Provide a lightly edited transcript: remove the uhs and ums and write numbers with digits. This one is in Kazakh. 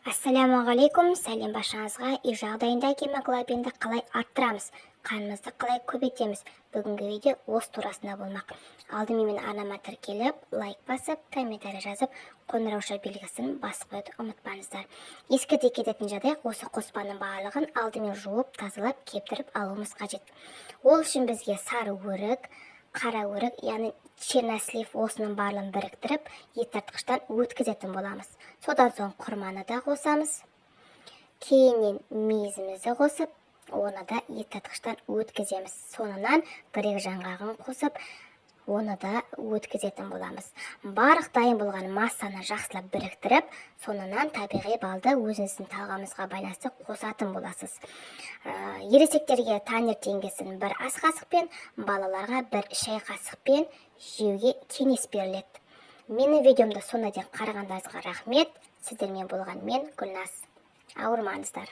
Ассалаумағалейкум, сәлем баршаңызға. Үй жағдайында гемоглобинді қалай арттырамыз, қанымызды қалай көбейтеміз? Бүгінгі видео осы турасында болмақ. Алдымен мен арнама тіркеліп, лайк басып, комментарий жазып, қоңырауша белгісін басып қоюды ұмытпаңыздар. Ескерте кететін жағдай, осы қоспаның барлығын алдымен жуып, тазалап, кептіріп алуымыз қажет. Ол үшін бізге сары өрік, қара өрік, яғни чернослив осының барлығын біріктіріп, ет тартқыштан өткізетін боламыз. Содан соң құрманы да қосамыз. Кейіннен мейізімізді қосып, оны да ет тартқыштан өткіземіз. Соңынан грек жаңғағын қосып, оны да өткізетін боламыз. Барлық дайын болған массаны жақсылап біріктіріп, соңынан табиғи балды өзіңіздің талғамыңызға байланысты қосатын боласыз. Ересектерге таңертеңгісін 1 ас қасықпен, балаларға 1 шай қасықпен жеуге кеңес беріледі. Менің видеомды соңына дейін қарағандарыңызға рахмет. Сіздермен болған мен Гүлназ. Ауырмаңыздар.